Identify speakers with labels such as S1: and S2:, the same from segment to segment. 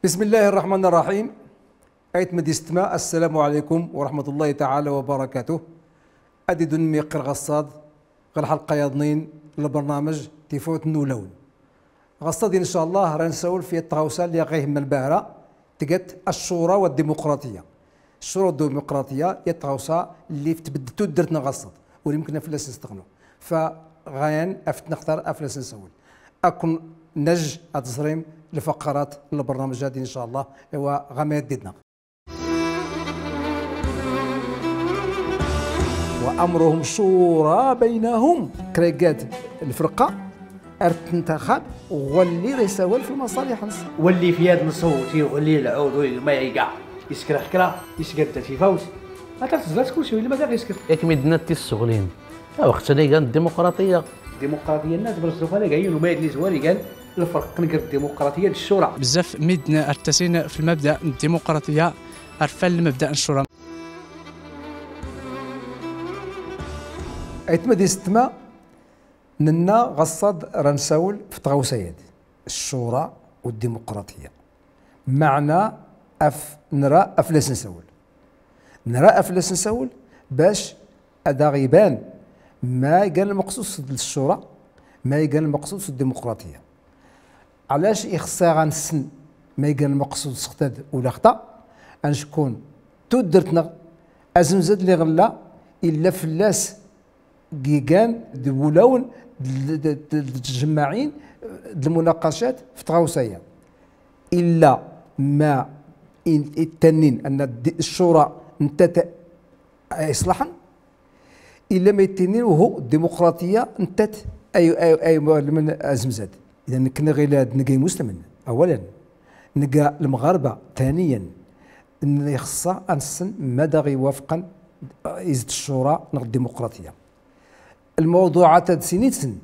S1: بسم الله الرحمن الرحيم. أيت مديستما السلام عليكم ورحمة الله تعالى وبركاته. أدي دنمي غصاد غير حلقة يضنين البرنامج تيفوت نولون غصاد إن شاء الله رنسول في التغوصة اللي غيهم البارة تقت الشورى والديمقراطية. الشورى والديمقراطية يتغوصة اللي تبدتو درتنا غصاد ويمكن فلاس نستغنوا فغاين أفت نختار أفلاس نسول أكون نج أتصريم لفقرات البرنامج هذه إن شاء الله هو غاميات ديدنا وأمرهم شورى بينهم كريقات الفرقة ارتنتخب واللي يساول في مصالح الناس
S2: واللي في يد نصوتي واللي العود ما يقع يسكر حكرا يسكر تفاوت ما تزلات كل شيء اللي ما يسكر
S3: ياك ميدنا السغلين وقتنا كان الديمقراطيه
S2: الناس برسلوا فانا قايل وما يدلي زوالي قال الفرق نقر الديمقراطيه الشورى
S4: بزاف ميدنا ارتسينا في المبدا الديمقراطيه عرفا المبدا الشورى
S1: ايتما ديستما ننا غصد رنساول في تغوسيات الشورى والديمقراطيه معنى نرى افلاس نسول باش ادا غيبان ما كان المقصود الشورى ما كان المقصود الديمقراطيه علاش يخصها غنسن ما كان المقصود سختاد ولا خطا غنشكون تودرتنا ازمزاد اللي غلا الا فلاس كيكان دولون الجماعين المناقشات في تغوصيه الا ما التنين ان الشورى انت اصلاحا الا ما يتنين وهو الديمقراطيه انت اي من ازمزاد اذا كنا غير نلقى مسلمين اولا نلقى المغاربه ثانيا ان يخصها انسن مدى غيوافقا ازد الشورى نغ الديمقراطيه الموضوعات هاد سن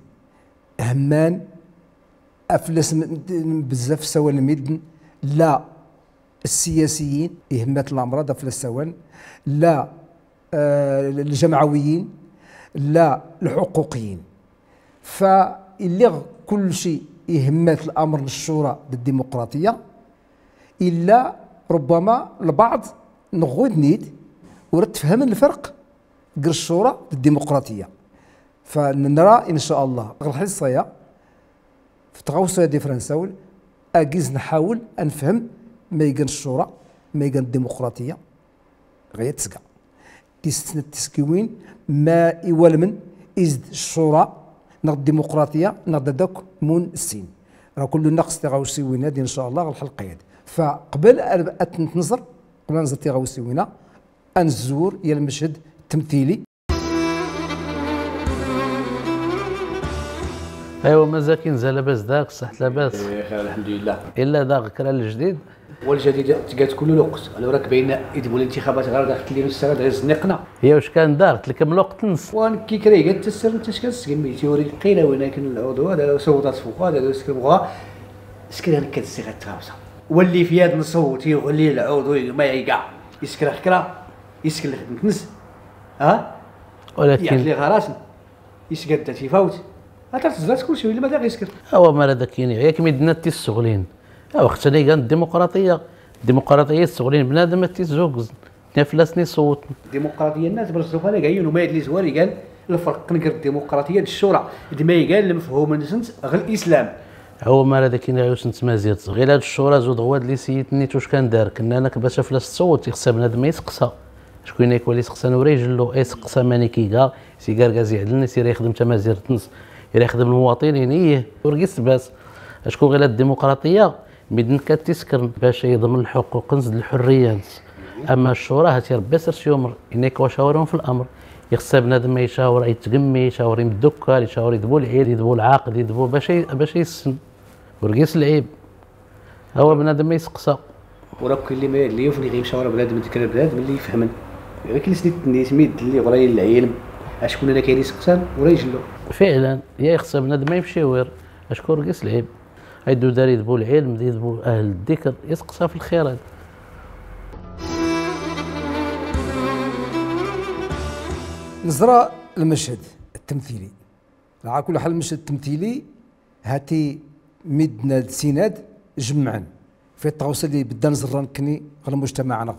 S1: همان افلس بزاف سوال المدن لا السياسيين يهمات الامراض افلس سوال لا الجمعويين لا الحقوقيين فاللي كل شيء يهمات الامر الشورى بالديمقراطيه الا ربما البعض نغوض نيد ورد تفهم الفرق قر الشورى بالديمقراطيه فنرى ان شاء الله الحصه في تغوصه دي فرنساول اجيز نحاول نفهم ما يكون الشورى ما يكون الديمقراطيه غير تسقى تيستنا التسكيوين ما يولمن ازد الشورى نغ الديمقراطيه نغ داك مون السين راه كل النقص تغوصي وين هذه ان شاء الله الحلقه هذه فقبل ننظر قبل ننظر تغوصي وين انزور يا المشهد التمثيلي.
S3: ايوا مازال زال لاباس داك صحت لاباس
S2: خير الحمد لله
S3: الا داك كرا الجديد
S2: والجديد تقات كل الوقت على راك باين يدبوا الانتخابات غير داخل لي نص غير زنقنا
S3: هي واش كان دارت لك من الوقت نص
S2: وان كي كري قالت السر انت اش كتسقمي تيوري لقينا وين كاين العضو هذا صوتات فوق هذا سكن بغا سكن انا كتسي غير تغاوسه واللي في يد نصوتي واللي العضو ما يقع يسكر خكرا يسكن الخدمه تنس ها
S3: ولكن
S2: يعطي غراسن يسكر تيفاوت تزلات كل شيء اللي ما يسكر
S3: هو ما هذا كاين ياك ميدنا السغلين وقتنا كان الديمقراطيه السغلين بنادم تيزوج فلاس يصوت
S2: الديمقراطيه الناس برسلوا فانا قايل وما يدلي زوالي قال الفرق نقر الديمقراطيه الشورى ما قال المفهوم نسنت غير الاسلام
S3: هو ما هذا كاين واش نتما زيد غير هاد الشورى زود غواد اللي سيتني واش كان دار كنا انا باش فلاس تصوت يخصها بنادم ما يسقسى شكون ياك ولي سقسى نوريجلو يسقسى ماني كيكا سيكار كازي عدلني سير يخدم تا مازير تنس يخدم المواطنين ورقيس باس شكون غير الديمقراطيه ميدن كتسكر باش يضمن الحقوق نزد الحريات اما الشورى هاتي ربي سير يومر انك وشاورهم في الامر يخص بنادم يشاور يتقمي يشاور يمدكر يشاور يذبو العيد يذبو العاقد يذبو باش يسن ورقيس العيب هو بنادم ما يسقسى
S2: وراك اللي يوفني غير يشاور بنادم يذكر بنادم اللي يفهمن يعني كاين سنيت الناس ميد اللي غراي العلم اشكون انا كاين يسقسان وريجلو
S3: فعلا يا يخص بنادم ما يمشي وير اشكون رقيس العيب هيدو دار يذبو العلم يذبو اهل الذكر يسقسى في الخيرات.
S1: نزرى المشهد التمثيلي على كل حال المشهد التمثيلي هاتي مدنا السيناد جمعا في التغوصه اللي بدا نزران كني على مجتمعنا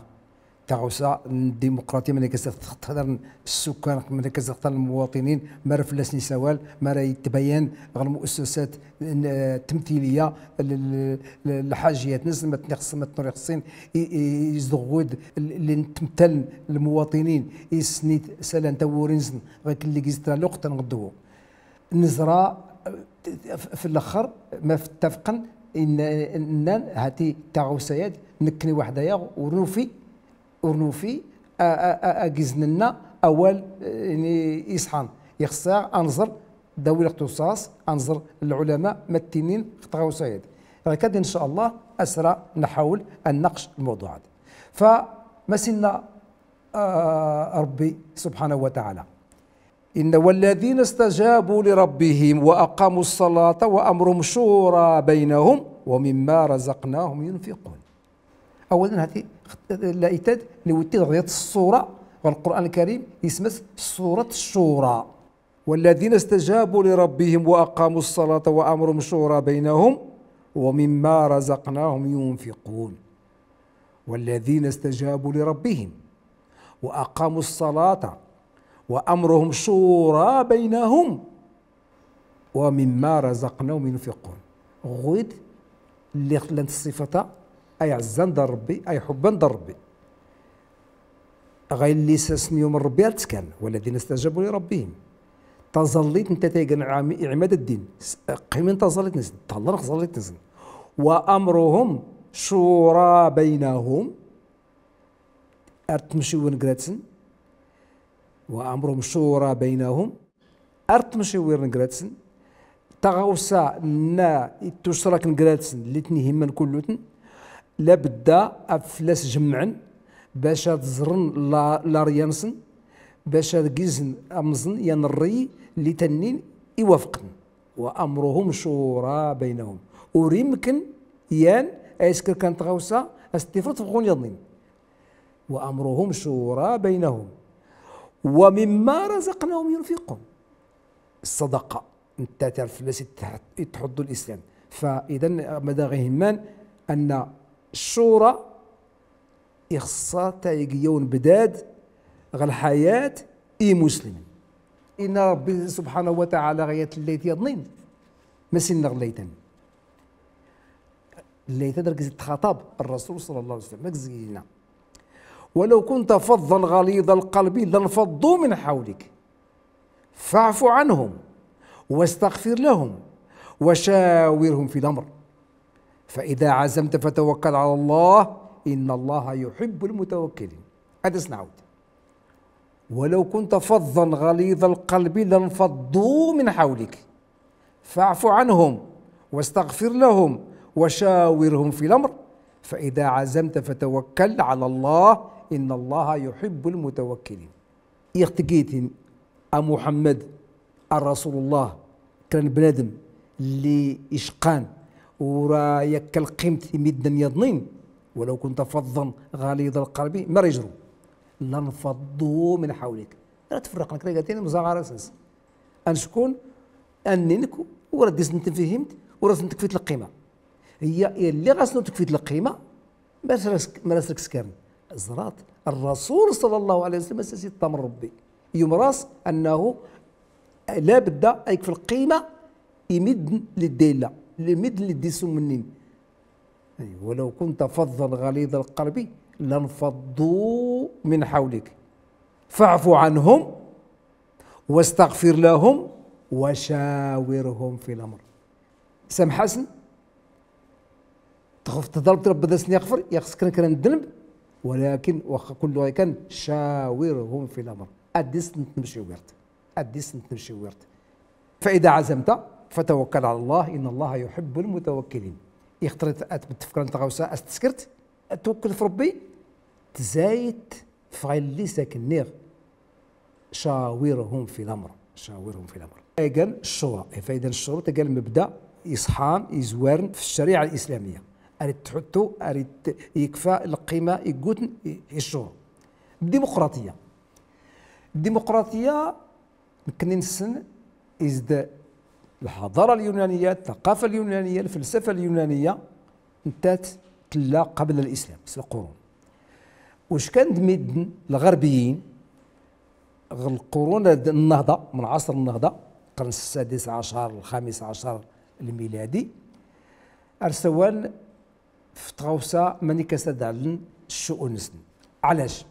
S1: تغوصه الديمقراطيه ملي كتختار السكان ملي كتختار المواطنين ما راه فلاس نسوال ما راه يتبين غير المؤسسات التمثيليه الحاجيات ناس ما خصين يزغود اللي نتمثل المواطنين يسنيت سلان تورينزن غير اللي كيزترا الوقت نغدوه نزرا في الاخر ما اتفقا ان هاتي تغوصيات نكني وحدايا ورنوفي اجزننا اول يعني يصحان يخصها انظر ذوي الاختصاص انظر العلماء متنين في تغوصيات هكذا ان شاء الله اسرع نحاول ان نناقش الموضوع هذا فما سنا ربي سبحانه وتعالى إن والذين استجابوا لربهم وأقاموا الصلاة وأمرهم شورى بينهم ومما رزقناهم ينفقون. أولا هذه الآيات اللي ودي غير الصورة والقرآن الكريم اسمه سورة الشورى. والذين استجابوا لربهم وأقاموا الصلاة وأمرهم شورى بينهم ومما رزقناهم ينفقون. والذين استجابوا لربهم وأقاموا الصلاة وأمرهم شورى بينهم ومما رزقناهم ينفقون. غويد اللي خلانت الصفة أي عزان دار ربي أي حبان دار ربي غير اللي ساسني من ربي تسكن. والذين استجابوا لربهم تظليت انت تيقن عماد الدين قيمين تظليت نزل تهلا ظليت نزل وأمرهم شورى بينهم أرتمشي ونقراتسن وأمرهم شورى بينهم أرتمشي ونقراتسن تغوصا نا تشرك نقراتسن اللي تنهمن كلوتن لابد أفلاس جمعا باش تزرن لاريانسن باش تقيزن أمزن ينري اللي تنين يوافقن وأمرهم شورى بينهم وريمكن يان أيسكر كانت غوصا استفرت فغون يضنين وأمرهم شورى بينهم ومما رزقناهم ينفقون. الصدقة انت تعرف الناس يتحضوا الإسلام فإذا ماذا غيهمان أن الشورى يخصها تايقيون بداد غير الحياة مسلمين إن ربي سبحانه وتعالى غيات الليت يضنين ما سن غليتن الليت درك تخاطب الرسول صلى الله عليه وسلم مكزينا ولو كنت فظا غليظ القلب لانفضوا من حولك فاعف عنهم واستغفر لهم وشاورهم في الأمر فإذا عزمت فتوكل على الله إن الله يحب المتوكلين. هذا سنعود ولو كنت فظا غليظ القلب لانفضوا من حولك فاعف عنهم واستغفر لهم وشاورهم في الأمر فإذا عزمت فتوكل على الله إن الله يحب المتوكلين. يختقيت محمد الرسول الله كان بنادم اللي يشقان ورا يكل قيمت يمد يضنين ولو كنت فظا غليظ القلب ما يجروا لانفضوا من حولك. لا تفرق لك رجعتين مزغار اساس ان شكون انك ورا ديس انت فهمت ورا انت كفيت القيمه هي اللي غاسنو تكفيت القيمه ما راسك سكرن زرات الرسول صلى الله عليه وسلم اساس يطمر ربي يوم راس انه لا بد ايك في القيمه يمد للديله يمد للديسو منين ولو كنت فظا غليظ القلب لانفضوا من حولك فاعف عنهم واستغفر لهم وشاورهم في الامر. سام حسن تخوف تضرب تربى ذا سن يغفر يخص كان الذنب ولكن واخا كله كان شاورهم في الامر اديس نمشي ورت اديس نمشي ورت فاذا عزمت فتوكل على الله ان الله يحب المتوكلين. يخطر تفكر انت غوسا استسكرت توكل في ربي تزايد فغيلي ساكن نيغ شاورهم في الامر شاورهم في الامر. قال الشورى فاذا الشورى قال مبدا يصحان يزوارن في الشريعه الاسلاميه اريد تحطو اريد يكفى القيمه يقوتن الشورى. الديمقراطيه يمكن نسن ازداد الحضاره اليونانيه الثقافه اليونانيه الفلسفه اليونانيه انتات تلا قبل الاسلام 6 قرون. واش كان دميدن الغربيين القرون النهضه من عصر النهضه القرن السادس عشر الخامس عشر الميلادي ارسوان في تغوصه ماني كسد على الشؤون السن. علاش؟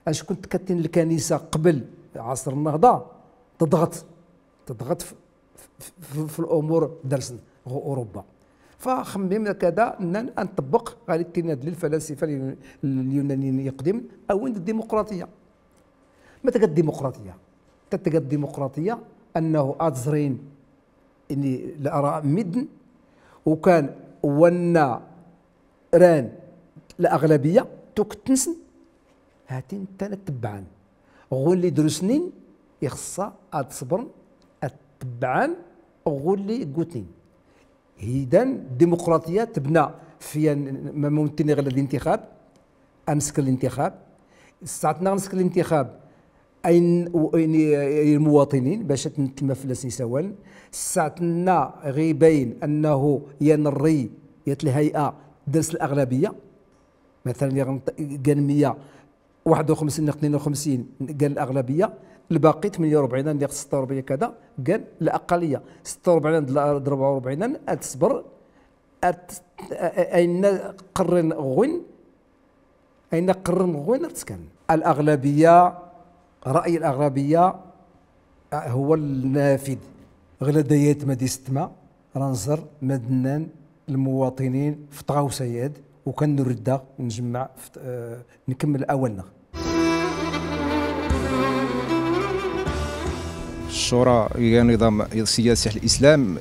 S1: اش كنت كاتين الكنيسه قبل عصر النهضه تضغط في الامور درسن اوروبا. فخممنا كذا ان نطبق غادي التناد للفلاسفه اليونانيين يقدم او الديمقراطيه. متى قد الديمقراطيه؟ تتقد الديمقراطيه انه اتزرين اني الاراء مدن وكان ونا ران الاغلبيه تكتنسن هاتين تنتبعان غول اللي درسنين يخصها تصبر التبعان غول اللي قوتنين. إذا الديمقراطية تبنى في ما ممكن غير الانتخاب أنسك الانتخاب ساعتنا نسك الانتخاب أين المواطنين باش تنتم فلسي سوال ساعتنا غيبين أنه ينري يت الهيئة درس الأغلبية مثلا قال 151 52 قال الأغلبية الباقي 48 اللي 46 كذا قال الاقليه 46 ضرب 44 اتصبر اين قرن غوين تسكن الاغلبيه. راي الاغلبيه هو النافذ غلديات مديستما رنزر مدنان المواطنين في طغوسياد وكنرد نجمع نكمل اولنا.
S5: الشورى هي نظام سياسي الإسلام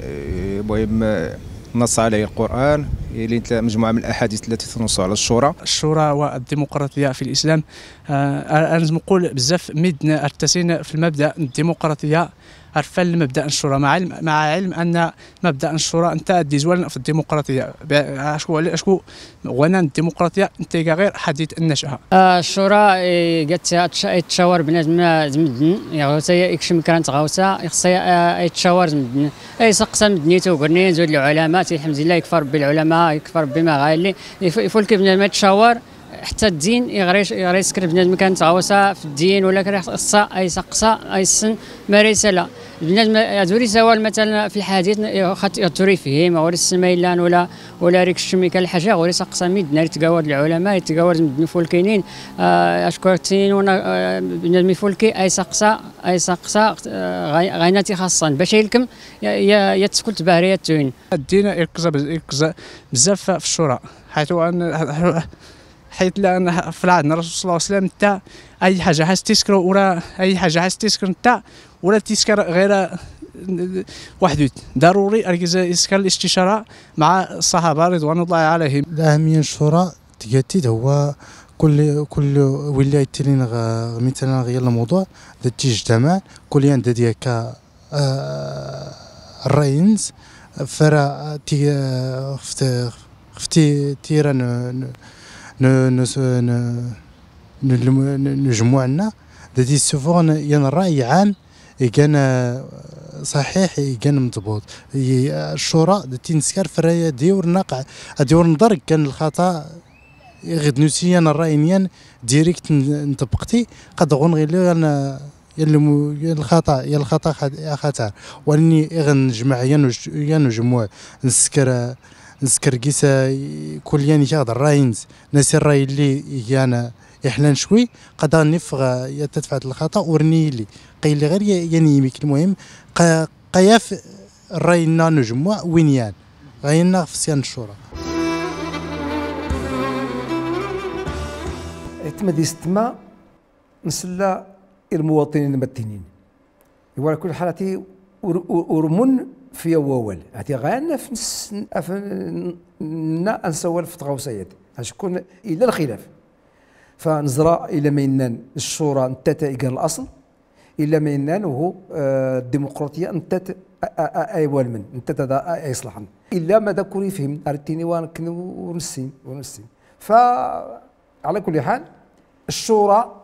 S5: مهم نص عليه القرآن اللي مجموعة من الأحاديث التي تنص على الشورى.
S4: الشورى والديمقراطية في الإسلام أنا نقول بزاف ميدنا ارتسين في المبدأ الديمقراطية عرفا المبدا الشورى مع علم ان مبدا الشورى انت ديزوال في الديمقراطيه اشكو وانا الديمقراطيه انت غير حديث النشأه.
S6: الشورى قالت يتشاور بنادم زمدن يعني يكشم كان تغاوسا يخصها يتشاور زمدن اي سقسا مدنيته وقرني زود العلماء الحمد لله يكفر بالعلماء يكفر بما غايلي يفولك بنادم يتشاور حتى الدين يغري يسكر بنادم كان تغاوسا في الدين ولا كان خصها اي سقسا اي سن مارسه لا بنادم يدوري سوال مثلا في الحديث يدوري فيه ما وري السميلان ولا ريك الشمي كان الحاجه وري سقسا ميدنا يتقاور العلماء يتقاور مدن فولكينين اشكرتين وانا بنادم فولكي اي سقسا غيناتي خاصه باش يلكم يتسكل تباريات توين
S4: الدين يركز بزاف في الشورى حيث لان في العهد الرسول صلى الله عليه وسلم انت اي حاجه حاس تسكر ولا اي حاجه حاس تسكر انت ولا تسكر غير وحده ضروري يسكر الاستشاره مع الصحابه رضوان الله عليهم.
S7: الاهميه الشورى تجديد هو كل ولايه تلين مثلا غير الموضوع تجتمع كل يند ديك الرئيس فرا فتي تيران نجمعنا دي سوفون ين الرأي عام كان صحيح كان مضبوط. الشورى تنسكر في الرايه ديور نقع ديور نضر كان الخطا غير نسيان الراينيان ديريكت نطبقتي قد غون غير انا الخطا خطا واني غنجمع ينجمع نسكر كيسا كل ياني شاغد الراينز ناس الراي اللي يانا احنا شوي قد نفغ يتدفع الخطا ورني لي قيل غير يعني يميك المهم قياف الراينا نجمع وين غينا في سيان الشورى.
S1: يتمدي ستما نسلا المواطنين المدنيين وعلى كل حالة ورمون في اول هاتي غانا في نسول في تغوصيات شكون الى الخلاف فنزرى الى مينان الشورى نتات قال الاصل الى مينان وهو الديمقراطيه نتات ايوال من نتات يصلحن الا ما ذاك يفهم ارتيني ونسين فعلى كل حال الشورى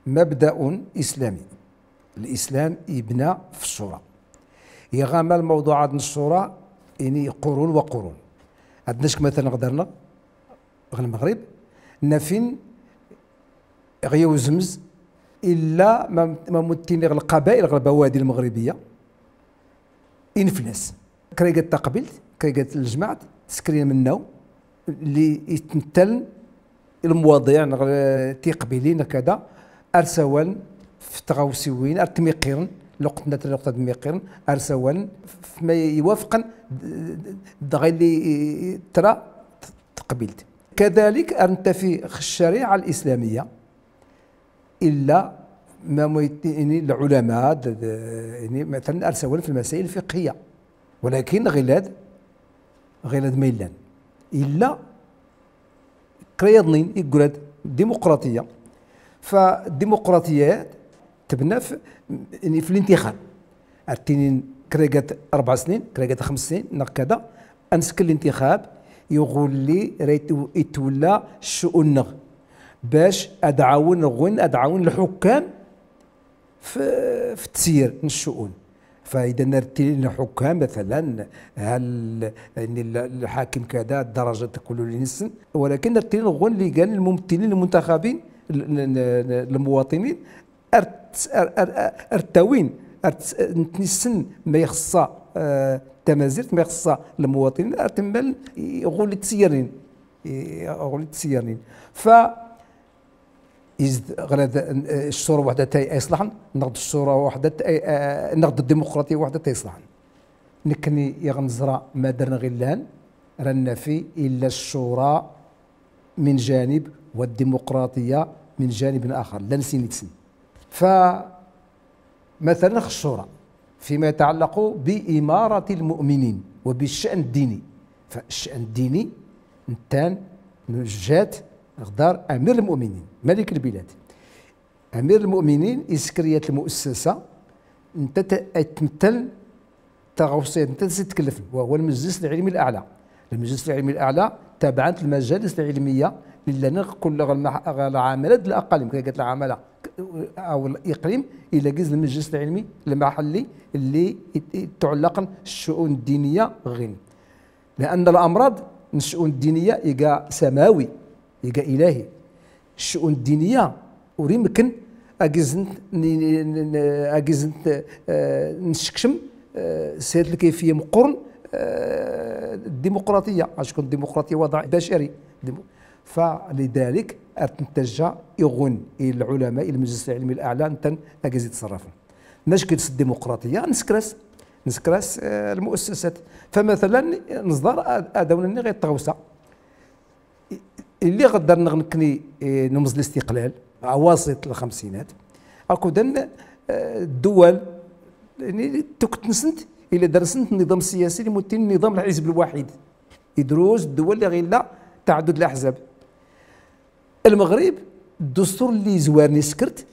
S1: مبدا اسلامي الاسلام يبنى في الشورى يغامل موضوعات الشورى يعني قرون وقرون عندناش مثلا قدرنا غير المغرب نافين غيوزمز الا ما ممثلين غير القبائل غير البوادي المغربيه انفلاس كريقات تقبلت كريقات الجماعه تسكرين منه اللي يتمثل المواضيع تيقبلين كذا ارسوان في تغاوسيوين ارتميقيرن لقطة دميقيرن ارسوان فيما يوافقا دغا اللي ترى تقبلت كذلك انت في الشريعه الاسلاميه الا ما يعني العلماء يعني مثلا ارسوان في المسائل الفقهيه ولكن غلاد ميلان الا كرياضنين يقول ديمقراطيه فالديمقراطيات تبنى يعني في الانتخاب التنين كريقات 4 سنين كريقات 5 سنين كذا انسك الانتخاب يقول لي ريت يتولى الشؤون باش ادعاون الحكام في التسيير الشؤون فاذا نرتين الحكام مثلا هل يعني الحاكم كذا الدرجه كل اللي نسن ولكن نرتين الغون اللي قال الممثلين المنتخبين المواطنين ارتوين نتنسن ما يخصها تمازيرت ما يخصها المواطنين ارتمل يقول تسيرين ف غير الصوره وحده تاي يصلحن نقد الصوره وحده نقد الديمقراطيه وحده تيصلحن نكني يغنزرا ما درنا غلان رانا في الا الشورى من جانب والديمقراطيه من جانب اخر لا نسينيتسن فمثلا الشورى فيما يتعلق بإمارة المؤمنين وبالشأن الديني فالشأن الديني نتان جات غدار أمير المؤمنين ملك البلاد أمير المؤمنين إسكريات المؤسسة أنت تمثل تغوصيات أنت تتكلف وهو المجلس العلمي الأعلى المجلس العلمي الأعلى تابعت المجالس العلمية لأن كل العاملات الأقاليم كي قالت العاملة أو الإقليم إلى جزء المجلس العلمي المحلي اللي تعلق الشؤون الدينية غين لأن الأمراض الشؤون الدينية يقى سماوي يقى إلهي الشؤون الدينية وريمكن أجزنت نشكشم سير الكيفية مقرن الديمقراطية أشكون الديمقراطية وضع بشري فلذلك ارتنتجا يغون العلماء المجلس العلمي الاعلى انت اجاز يتصرفوا نشكل الديمقراطيه نسكراس المؤسسات فمثلا نصدر ادونا غير التغوصه اللي غدر نغنكني نمز الاستقلال اواسط الخمسينات اكو دن الدول يعني تكتنسنت الى درسنت النظام السياسي اللي ممثل النظام الحزب الوحيد يدروس الدول اللي غير لا تعدد الاحزاب المغرب الدستور اللي زوارني سكرت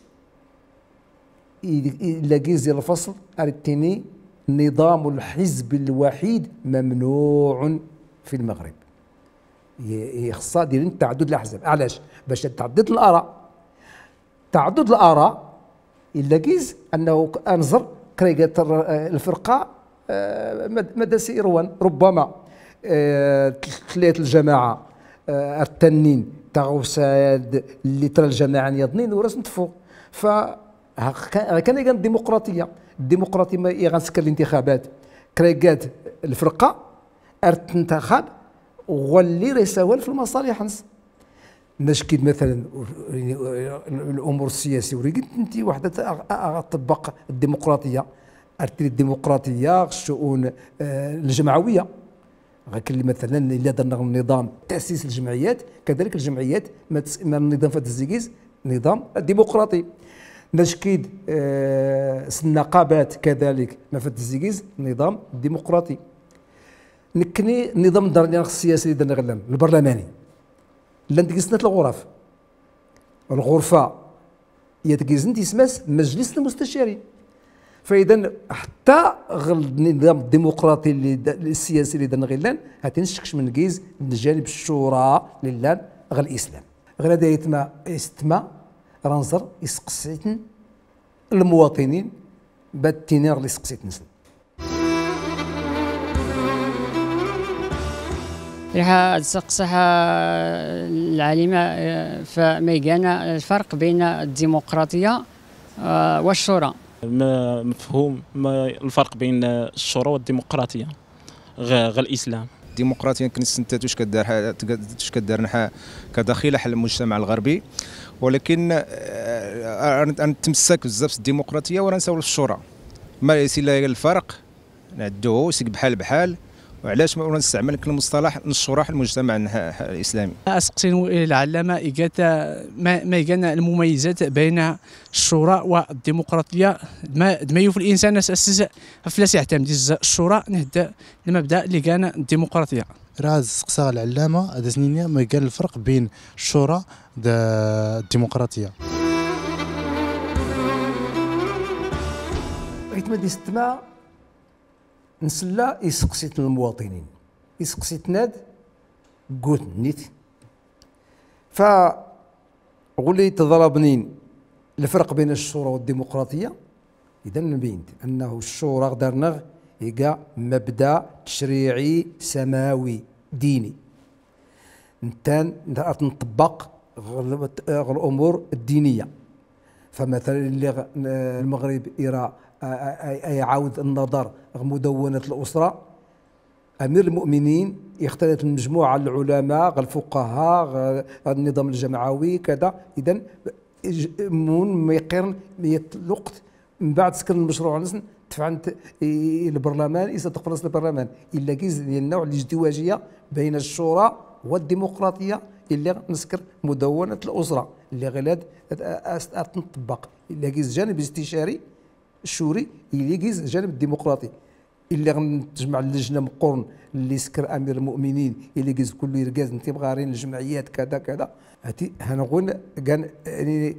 S1: يلاقي زي الفصل الثاني نظام الحزب الوحيد ممنوع في المغرب يخصها ديال تعدد الاحزاب علاش باش تعدد الاراء يلاقيز انه انظر كريقات الفرقه مدى سيروان ربما ثلاث الجماعه التنين تغوساد اللي ترى الجماعه يضنين وراس نتفو ف كان يقال الديمقراطيه ما يغنسك الانتخابات كريقات الفرقه ارتنتخب واللي ريساول في المصالح نس نشكيد مثلا الامور السياسيه وريقت انت وحده اطبق الديمقراطيه ارتي الديمقراطيه الشؤون الجمعويه غير مثلا الا درنا النظام تاسيس الجمعيات كذلك الجمعيات ما النظام في الزكيز نظام ديمقراطي نشكيد النقابات كذلك ما في الزكيز نظام ديمقراطي نكني نظام الدرجه السياسي اللي درنا غلام البرلماني لندقسنا الغرف الغرفه يتقيزن تسماس مجلس المستشارين فاذا حتى النظام الديمقراطي السياسي اللي درنا غيلان هتنشكش من كيز من جانب الشورى لله غير الاسلام غير هذا يتما رانزر يسقسيتن المواطنين بالتينير اللي سقسيت نسن
S6: لها تسقسح العالمة فما يقانا الفرق بين الديمقراطية والشورى.
S8: مفهوم ما الفرق بين الشورى والديمقراطية غير الإسلام.
S5: الديمقراطيه كنت انت واش كدار نحا كداخله حل المجتمع الغربي، ولكن نتمسك بزاف الديمقراطيه ولا نساو الشورى. ما يسير الفرق نعدوه سيك بحال بحال، وعلاش ما نستعمل المصطلح الشورى المجتمع الاسلامي.
S4: اسقسينو الى العلامه ما يقالنا المميزات بين الشورى والديمقراطيه ما يوفي الانسان اساس فلاس يعتمد الشورى نهدا المبدا اللي كان الديمقراطيه.
S7: راه سقسا العلامه هذا سنين ما قال الفرق بين الشورى والديمقراطيه.
S1: بغيت ما نستمع نسلا يسقسيت المواطنين يسقسيت ناد قلت نيت فغولي تضربنين الفرق بين الشورى والديمقراطيه. اذا نبين انه الشورى درنا يقى مبدا تشريعي سماوي ديني نتان نطبق الامور الدينيه. فمثلا اللي المغرب يرى يعاود النظر مدونة الأسرة، أمير المؤمنين يختلط المجموعة العلماء الفقهاء النظام الجمعوي كذا. إذن ما يقرن الوقت من بعد سكن المشروع نسن تفعنت البرلمان يصدق فرنسا البرلمان إلا كيز ديال النوع الازدواجية بين الشورى والديمقراطية اللي نسكر مدونة الأسرة اللي غلاد تطبق إلا كيز جانب استشاري الشوري اللي كيز جانب الديمقراطي اللي غنتجمع اللجنه مقرن اللي سكر امير المؤمنين اللي كيز كله يركاز انت مغارين الجمعيات كذا كذا هاتي هنقول كان يعني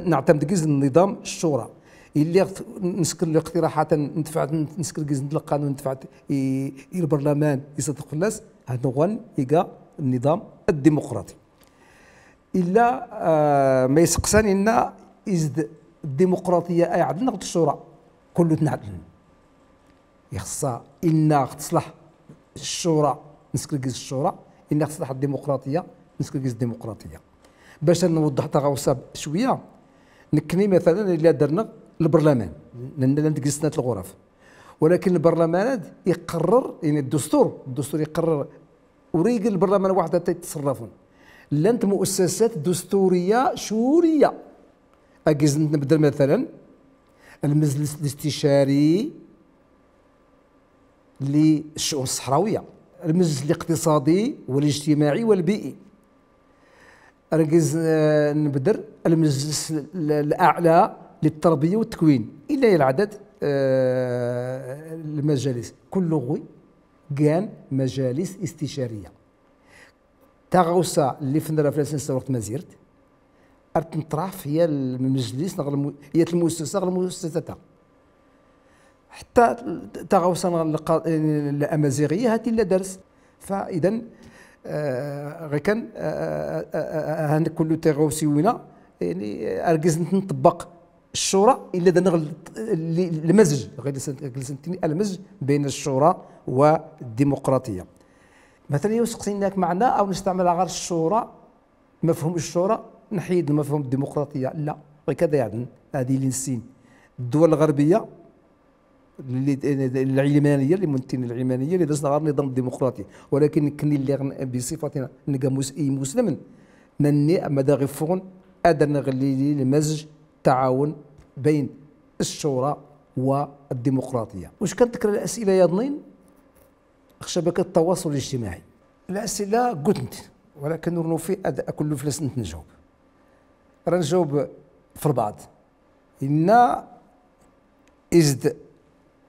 S1: نعتمد كيز النظام الشورى اللي نسكر الاقتراحات ندفع نسكر كيز القانون ندفع البرلمان يصدق الناس هنقول يلقى النظام الديمقراطي الا ما يسقساني لنا يزد الديمقراطيه اي عندنا الشورى كله تنعدل يخصها إن تصلح الشورى نسكركيز الشورى إن تصلح الديمقراطيه نسكركيز الديمقراطيه. باش نوضح تغوصه شويه نكني مثلا اللي درنا البرلمان لان جلسنا الغرف، ولكن البرلمانات يقرر يعني الدستور يقرر وريق البرلمان واحد يتصرفون لانت مؤسسات دستوريه شوريه. أجيز نبدا مثلا المجلس الاستشاري للشؤون الصحراويه، المجلس الاقتصادي والاجتماعي والبيئي. أجيز نبدر المجلس الاعلى للتربيه والتكوين الى العدد المجالس كل غوي كان مجالس استشاريه. تاغوسا اللي فندرا في السنه وقت ما زيرت نطرح هي المجلس هي المؤسسه المؤسسه حتى تغوصنا الامازيغيه هاتي لا درس. فاذا غير كان هان كله تغوصيونا يعني اركز نطبق الشورى الا درنا المزج غير المزج بين الشورى والديمقراطيه. مثلا يسقسيناك معنا او نستعمل غير الشورى مفهوم الشورى نحيد المفهوم الديمقراطيه لا هكذا يعني هذه اللي نسين الدول الغربيه العلمانيه اللي منتن العلمانيه اللي درسنا غير النظام الديمقراطي، ولكن كني اللي بصفتنا نلقى مسلم نني مدى غفون ادنا غلي المزج تعاون بين الشورى والديمقراطيه. واش كنذكر الاسئله يا ضنين شبكه التواصل الاجتماعي الاسئله قلت ولكن نورنو في كل فلاس نجاوب رنجاوب في البعض. إن إزد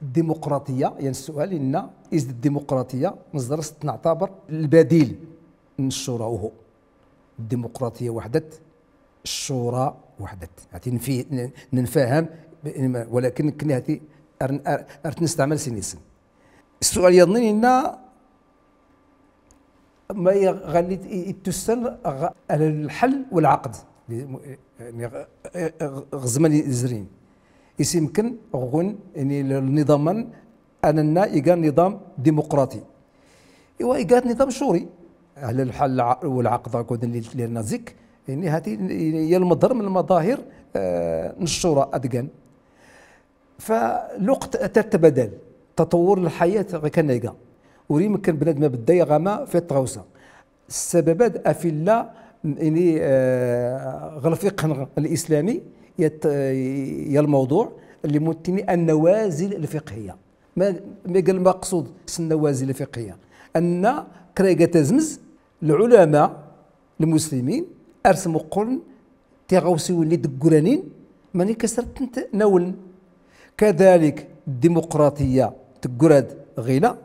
S1: الديمقراطية يعني السؤال إن إزد الديمقراطية نصدر نعتبر البديل من الشورى وهو الديمقراطية وحدت الشورى وحدت هاتي في نفهم ولكن كني هاتي نستعمل سنيسن. السؤال يظنني إن ما غالي تسن على الحل والعقد يعني غزمان زرين يمكن غون يعني النظاما اننا يقال نظام ديمقراطي ايوا يقاد نظام شوري على الحل والعقد كودن للنازك يعني هذه هي المظهر من المظاهر الشورى ادقان فالوقت تتبدل تطور الحياه كنيقا ويمكن بنادم بدا يغامى في التغوصه السببات افلا يعني الفقه الاسلامي يا الموضوع اللي متني النوازل الفقهيه ما قال المقصود النوازل الفقهيه ان كرايقه تزمز العلماء المسلمين ارسموا قرن تغوصوا اللي دقرانين ماني كسرت نول كذلك الديمقراطيه تقراد غيلا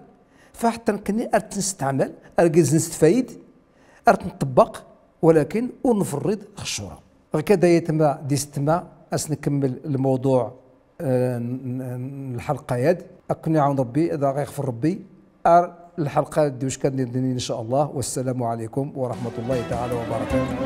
S1: فحتى كني نستعمل اركز نستفايد نطبق ولكن ونفرض الشورى هكذا يتم ديستما نكمل الموضوع الحلقه يد اقنع ربي اذا غيغفر ربي الحلقه دوش كان ان شاء الله والسلام عليكم ورحمه الله تعالى وبركاته.